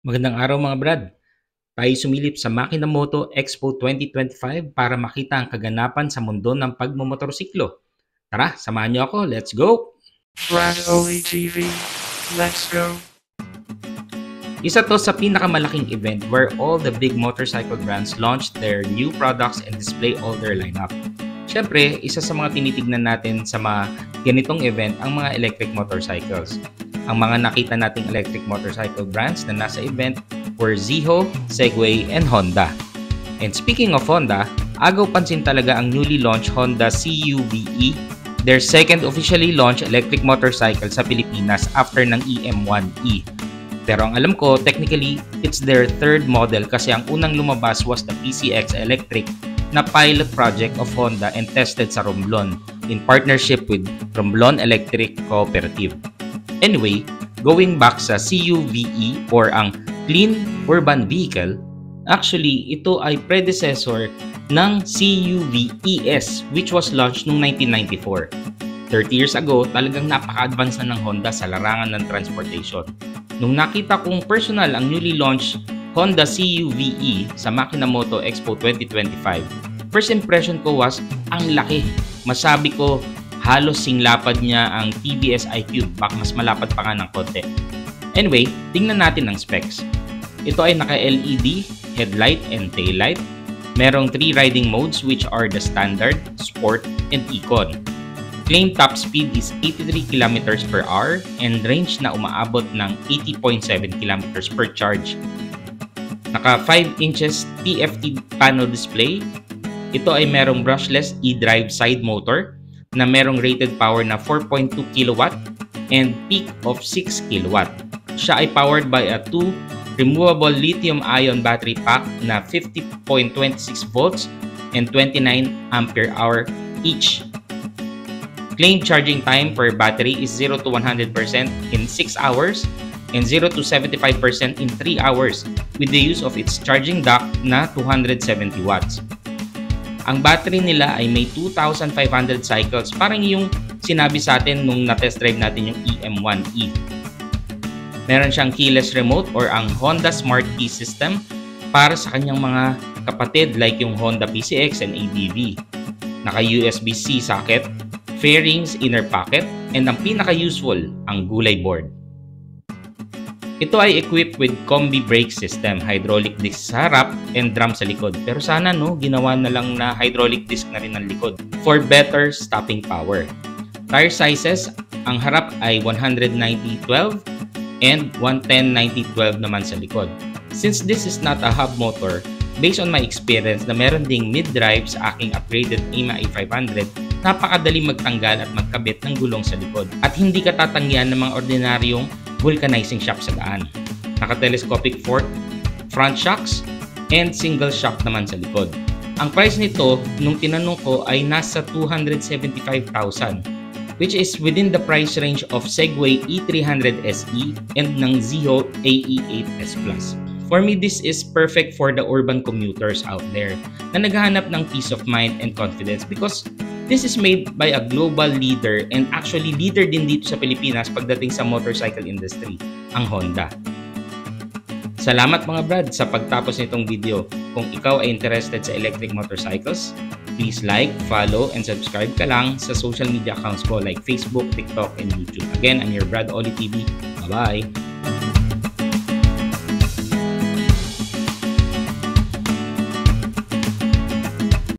Magandang araw mga brad. Tayo sumilip sa Makinamoto Expo 2025 para makita ang kaganapan sa mundo ng pagmomotorsiklo. Tara, samahan niyo ako. Let's go! Brad Oli TV. Let's go. Isa to sa pinakamalaking event where all the big motorcycle brands launched their new products and display all their lineup. Siyempre, isa sa mga tinitignan natin sa mga ganitong event ang mga electric motorcycles. Ang mga nakita nating electric motorcycle brands na nasa event were Ziho, Segway, and Honda. And speaking of Honda, agaw pansin talaga ang newly launched Honda CUVe, their second officially launched electric motorcycle sa Pilipinas after ng EM1e. Pero ang alam ko, technically, it's their third model kasi ang unang lumabas was the PCX Electric na pilot project of Honda and tested sa Romblon in partnership with Romblon Electric Cooperative. Anyway, going back sa CUVe or ang Clean Urban Vehicle, actually ito ay predecessor ng CUVES which was launched noong 1994. 30 years ago, talagang napaka-advance na ng Honda sa larangan ng transportation. Nung nakita kong personal ang newly launched Honda CUVe sa Makinamoto Expo 2025, first impression ko was ang laki. Masabi ko, halos singlapad niya ang TVS iQube, baka mas malapad pa nga ng konti. Anyway, tingnan natin ang specs. Ito ay naka-LED, headlight, and taillight. Merong 3 riding modes which are the Standard, Sport, and Econ. Claim top speed is 83 km per hour and range na umaabot ng 80.7 km per charge. Naka 5 inches TFT panel display. Ito ay merong brushless e-drive side motor na merong rated power na 4.2 kW and peak of 6 kW. Siya ay powered by a 2 removable lithium-ion battery pack na 50.26 volts and 29 ampere hour each. Claimed charging time per battery is 0 to 100% in 6 hours and 0 to 75% in 3 hours with the use of its charging dock na 270 watts. Ang battery nila ay may 2,500 cycles, parang yung sinabi sa atin nung na-test drive natin yung EM1e. Meron siyang keyless remote or ang Honda Smart Key System para sa kanyang mga kapatid like yung Honda PCX and ADV. Naka-USB-C socket, fairings, inner pocket, and ang pinaka-useful, ang gulay board. Ito ay equipped with combi brake system, hydraulic disc sa harap, and drum sa likod. Pero sana ginawa na lang na hydraulic disc na rin ang likod for better stopping power. Tire sizes, ang harap ay 190/12 and 110/90/12 naman sa likod. Since this is not a hub motor, based on my experience na meron ding mid-drive sa aking upgraded EMA A500, napakadali magtanggal at magkabit ng gulong sa likod at hindi ka tatanggihan ng mga ordinaryong vulcanizing shock sa daan. Naka-telescopic fork, front shocks, and single shock naman sa likod. Ang price nito, nung tinanong ko, ay nasa 275,000 which is within the price range of Segway E300 SE and ng Ziho AE8S Plus. For me, this is perfect for the urban commuters out there na naghahanap ng peace of mind and confidence because this is made by a global leader and actually leader din dito sa Pilipinas pagdating sa motorcycle industry, ang Honda. Salamat mga brad sa pagtapos nitong video. Kung ikaw ay interested sa electric motorcycles, please like, follow, and subscribe ka lang sa social media accounts ko like Facebook, TikTok, and YouTube. Again, I'm your Brad Oli TV. Bye-bye!